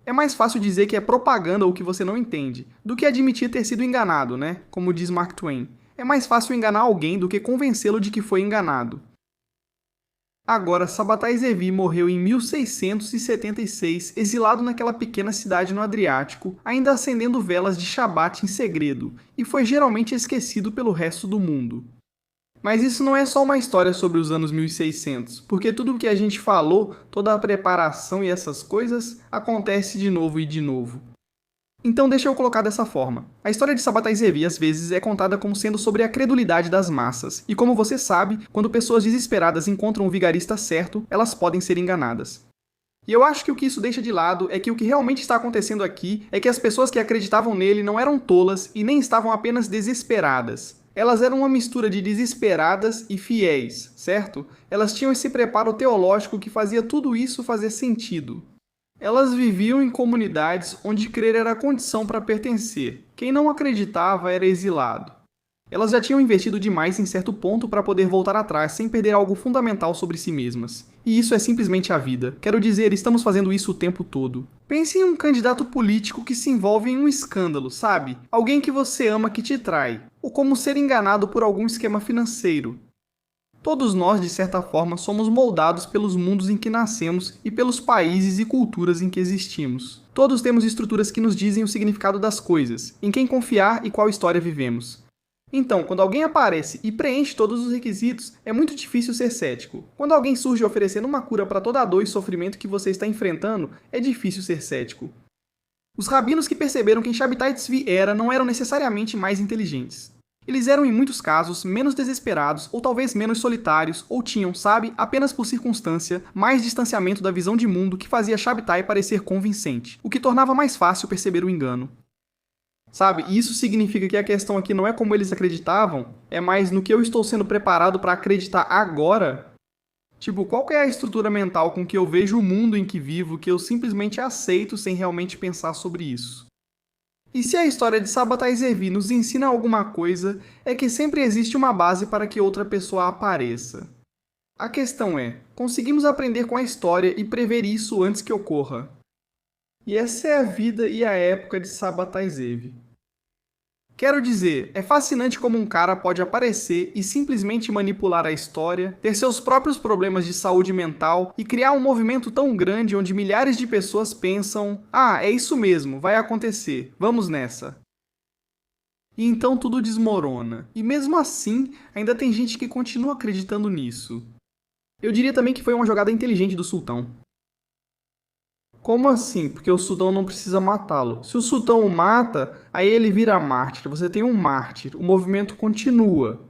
[SPEAKER 1] É mais fácil dizer que é propaganda ou que você não entende, do que admitir ter sido enganado, né? Como diz Mark Twain. É mais fácil enganar alguém do que convencê-lo de que foi enganado. Agora, Sabbatai Zevi morreu em 1676, exilado naquela pequena cidade no Adriático, ainda acendendo velas de Shabat em segredo, e foi geralmente esquecido pelo resto do mundo. Mas isso não é só uma história sobre os anos 1600, porque tudo o que a gente falou, toda a preparação e essas coisas, acontece de novo e de novo. Então deixa eu colocar dessa forma. A história de Sabbatai Zevi às vezes é contada como sendo sobre a credulidade das massas, e como você sabe, quando pessoas desesperadas encontram o vigarista certo, elas podem ser enganadas. E eu acho que o que isso deixa de lado é que o que realmente está acontecendo aqui é que as pessoas que acreditavam nele não eram tolas e nem estavam apenas desesperadas. Elas eram uma mistura de desesperadas e fiéis, certo? Elas tinham esse preparo teológico que fazia tudo isso fazer sentido. Elas viviam em comunidades onde crer era condição para pertencer. Quem não acreditava era exilado. Elas já tinham investido demais em certo ponto para poder voltar atrás sem perder algo fundamental sobre si mesmas. E isso é simplesmente a vida. Quero dizer, estamos fazendo isso o tempo todo. Pense em um candidato político que se envolve em um escândalo, sabe? Alguém que você ama que te trai. Ou como ser enganado por algum esquema financeiro. Todos nós, de certa forma, somos moldados pelos mundos em que nascemos e pelos países e culturas em que existimos. Todos temos estruturas que nos dizem o significado das coisas, em quem confiar e qual história vivemos. Então, quando alguém aparece e preenche todos os requisitos, é muito difícil ser cético. Quando alguém surge oferecendo uma cura para toda a dor e sofrimento que você está enfrentando, é difícil ser cético. Os rabinos que perceberam quem Shabtai Tzvi era não eram necessariamente mais inteligentes. Eles eram, em muitos casos, menos desesperados ou talvez menos solitários, ou tinham, sabe, apenas por circunstância, mais distanciamento da visão de mundo que fazia Shabtai parecer convincente, o que tornava mais fácil perceber o engano. Sabe? E isso significa que a questão aqui não é como eles acreditavam, é mais no que eu estou sendo preparado para acreditar agora. Tipo, qual que é a estrutura mental com que eu vejo o mundo em que vivo que eu simplesmente aceito sem realmente pensar sobre isso? E se a história de Sabbatai Zevi nos ensina alguma coisa, é que sempre existe uma base para que outra pessoa apareça. A questão é, conseguimos aprender com a história e prever isso antes que ocorra. E essa é a vida e a época de Sabbatai Zevi. Quero dizer, é fascinante como um cara pode aparecer e simplesmente manipular a história, ter seus próprios problemas de saúde mental e criar um movimento tão grande onde milhares de pessoas pensam: ah, é isso mesmo, vai acontecer, vamos nessa. E então tudo desmorona. E mesmo assim, ainda tem gente que continua acreditando nisso. Eu diria também que foi uma jogada inteligente do sultão. Como assim? Porque o sultão não precisa matá-lo. Se o sultão o mata, aí ele vira mártir. Você tem um mártir. O movimento continua.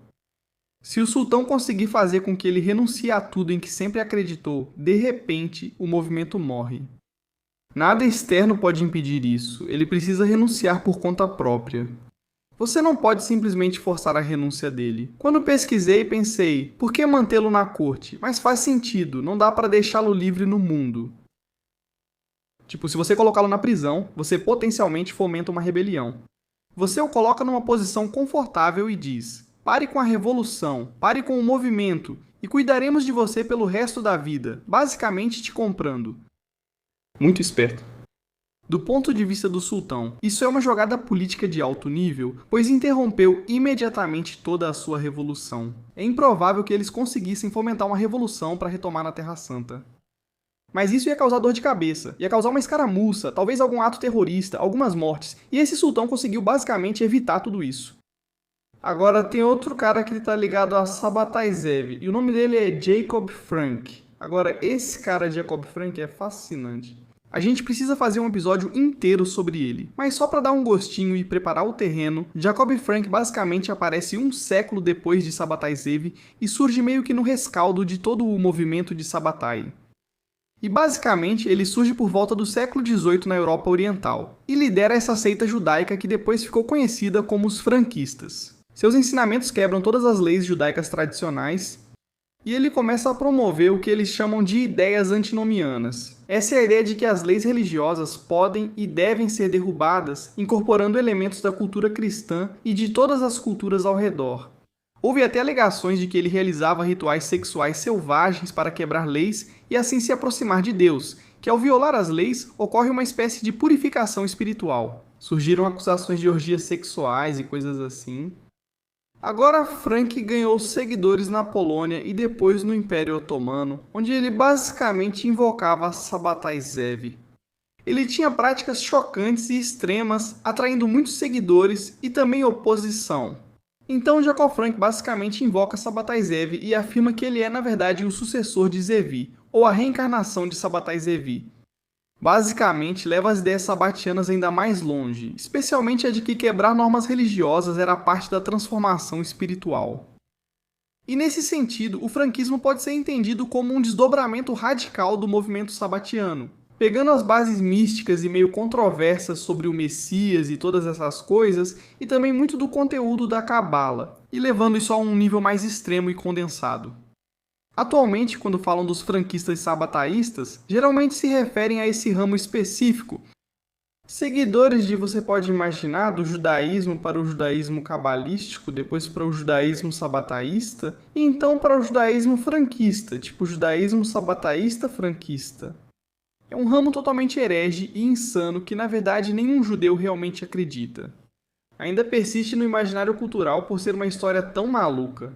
[SPEAKER 1] Se o sultão conseguir fazer com que ele renuncie a tudo em que sempre acreditou, de repente, o movimento morre. Nada externo pode impedir isso. Ele precisa renunciar por conta própria. Você não pode simplesmente forçar a renúncia dele. Quando pesquisei, pensei, por que mantê-lo na corte? Mas faz sentido, não dá para deixá-lo livre no mundo. Tipo, se você colocá-lo na prisão, você potencialmente fomenta uma rebelião. Você o coloca numa posição confortável e diz: pare com a revolução, pare com o movimento, e cuidaremos de você pelo resto da vida, basicamente te comprando. Muito esperto. Do ponto de vista do sultão, isso é uma jogada política de alto nível, pois interrompeu imediatamente toda a sua revolução. É improvável que eles conseguissem fomentar uma revolução para retomar a Terra Santa. Mas isso ia causar dor de cabeça, ia causar uma escaramuça, talvez algum ato terrorista, algumas mortes, e esse sultão conseguiu basicamente evitar tudo isso. Agora tem outro cara que tá ligado a Sabbatai Zevi, e o nome dele é Jacob Frank. Agora, esse cara Jacob Frank é fascinante. A gente precisa fazer um episódio inteiro sobre ele, mas só para dar um gostinho e preparar o terreno, Jacob Frank basicamente aparece um século depois de Sabbatai Zevi e surge meio que no rescaldo de todo o movimento de Sabbatai. E basicamente ele surge por volta do século XVIII na Europa Oriental, e lidera essa seita judaica que depois ficou conhecida como os franquistas. Seus ensinamentos quebram todas as leis judaicas tradicionais, e ele começa a promover o que eles chamam de ideias antinomianas. Essa é a ideia de que as leis religiosas podem e devem ser derrubadas, incorporando elementos da cultura cristã e de todas as culturas ao redor. Houve até alegações de que ele realizava rituais sexuais selvagens para quebrar leis e assim se aproximar de Deus, que ao violar as leis ocorre uma espécie de purificação espiritual. Surgiram acusações de orgias sexuais e coisas assim. Agora Frank ganhou seguidores na Polônia e depois no Império Otomano, onde ele basicamente invocava Sabbatai Zevi. Ele tinha práticas chocantes e extremas, atraindo muitos seguidores e também oposição. Então Jacob Frank basicamente invoca Sabbatai Zevi e afirma que ele é na verdade o sucessor de Zevi, ou a reencarnação de Sabbatai Zevi. Basicamente leva as ideias sabbatianas ainda mais longe, especialmente a de que quebrar normas religiosas era parte da transformação espiritual. E nesse sentido, o franquismo pode ser entendido como um desdobramento radical do movimento sabbatiano, pegando as bases místicas e meio controversas sobre o Messias e todas essas coisas, e também muito do conteúdo da Cabala, e levando isso a um nível mais extremo e condensado. Atualmente, quando falam dos franquistas sabbataístas, geralmente se referem a esse ramo específico, seguidores de, você pode imaginar, do judaísmo para o judaísmo cabalístico, depois para o judaísmo sabbataísta, e então para o judaísmo franquista, tipo judaísmo sabbataísta franquista. É um ramo totalmente herege e insano que, na verdade, nenhum judeu realmente acredita. Ainda persiste no imaginário cultural por ser uma história tão maluca.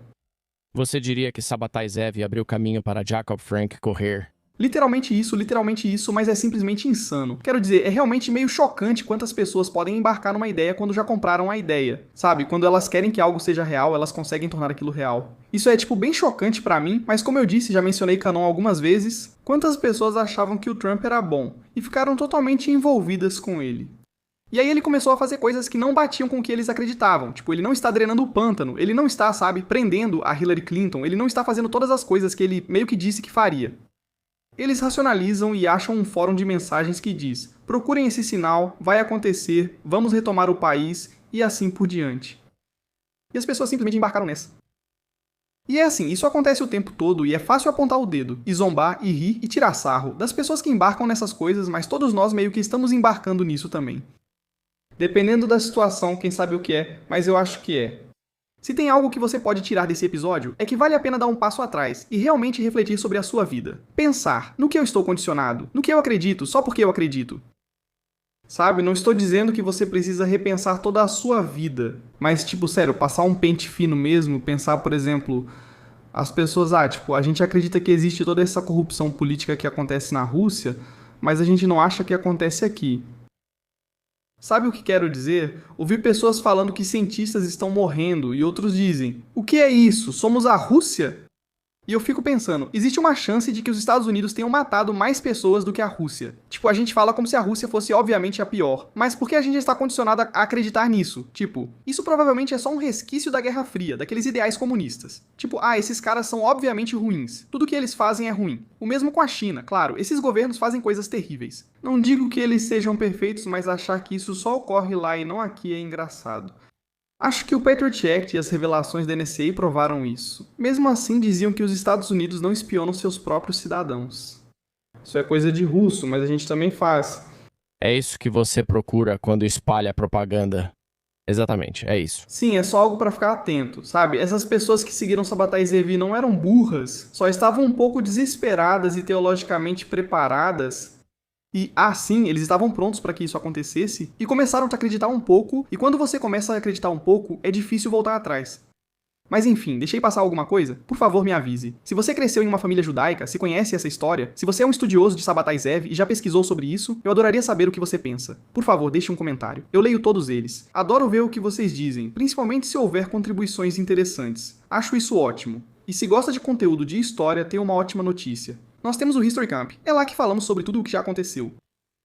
[SPEAKER 2] Você diria que Sabbatai Zevi abriu caminho para Jacob Frank correr?
[SPEAKER 1] Literalmente isso, mas é simplesmente insano. Quero dizer, é realmente meio chocante quantas pessoas podem embarcar numa ideia quando já compraram a ideia. Sabe, quando elas querem que algo seja real, elas conseguem tornar aquilo real. Isso é, bem chocante pra mim, mas como eu disse, já mencionei Canon algumas vezes, quantas pessoas achavam que o Trump era bom e ficaram totalmente envolvidas com ele. E aí ele começou a fazer coisas que não batiam com o que eles acreditavam. Ele não está drenando o pântano, ele não está, prendendo a Hillary Clinton, ele não está fazendo todas as coisas que ele meio que disse que faria. Eles racionalizam e acham um fórum de mensagens que diz: procurem esse sinal, vai acontecer, vamos retomar o país e assim por diante. E as pessoas simplesmente embarcaram nessa. E é assim, isso acontece o tempo todo e é fácil apontar o dedo, e zombar, e rir e tirar sarro das pessoas que embarcam nessas coisas, mas todos nós meio que estamos embarcando nisso também. Dependendo da situação, quem sabe o que é, mas eu acho que é. Se tem algo que você pode tirar desse episódio, é que vale a pena dar um passo atrás e realmente refletir sobre a sua vida. Pensar no que eu estou condicionado, no que eu acredito só porque eu acredito. Sabe, não estou dizendo que você precisa repensar toda a sua vida, mas tipo, sério, passar um pente fino mesmo, pensar, por exemplo, as pessoas, a gente acredita que existe toda essa corrupção política que acontece na Rússia, mas a gente não acha que acontece aqui. Sabe o que quero dizer? Ouvi pessoas falando que cientistas estão morrendo e outros dizem: o que é isso? Somos a Rússia? E eu fico pensando, existe uma chance de que os Estados Unidos tenham matado mais pessoas do que a Rússia. Tipo, a gente fala como se a Rússia fosse obviamente a pior, mas por que a gente está condicionado a acreditar nisso? Tipo, isso provavelmente é só um resquício da Guerra Fria, daqueles ideais comunistas. Tipo, esses caras são obviamente ruins, tudo que eles fazem é ruim. O mesmo com a China, claro, esses governos fazem coisas terríveis. Não digo que eles sejam perfeitos, mas achar que isso só ocorre lá e não aqui é engraçado. Acho que o Patriot Act e as revelações da NSA provaram isso. Mesmo assim, diziam que os Estados Unidos não espionam seus próprios cidadãos. Isso é coisa de russo, mas a gente também faz.
[SPEAKER 2] É isso que você procura quando espalha propaganda. Exatamente, é isso.
[SPEAKER 1] Sim, é só algo pra ficar atento, sabe? Essas pessoas que seguiram Sabbatai Zevi não eram burras, só estavam um pouco desesperadas e teologicamente preparadas. E, sim, eles estavam prontos para que isso acontecesse e começaram a acreditar um pouco, e quando você começa a acreditar um pouco, é difícil voltar atrás. Mas enfim, deixei passar alguma coisa? Por favor, me avise. Se você cresceu em uma família judaica, se conhece essa história, se você é um estudioso de Sabbatai Zev e já pesquisou sobre isso, eu adoraria saber o que você pensa. Por favor, deixe um comentário. Eu leio todos eles. Adoro ver o que vocês dizem, principalmente se houver contribuições interessantes. Acho isso ótimo. E se gosta de conteúdo de história, tem uma ótima notícia. Nós temos o History Camp. É lá que falamos sobre tudo o que já aconteceu.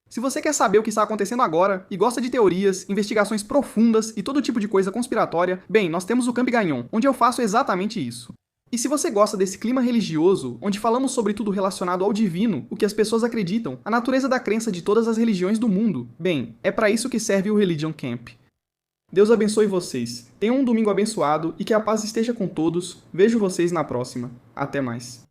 [SPEAKER 1] Se você quer saber o que está acontecendo agora e gosta de teorias, investigações profundas e todo tipo de coisa conspiratória, bem, nós temos o Camp Gagnon, onde eu faço exatamente isso. E se você gosta desse clima religioso, onde falamos sobre tudo relacionado ao divino, o que as pessoas acreditam, a natureza da crença de todas as religiões do mundo, bem, é para isso que serve o Religion Camp. Deus abençoe vocês. Tenham um domingo abençoado e que a paz esteja com todos. Vejo vocês na próxima. Até mais.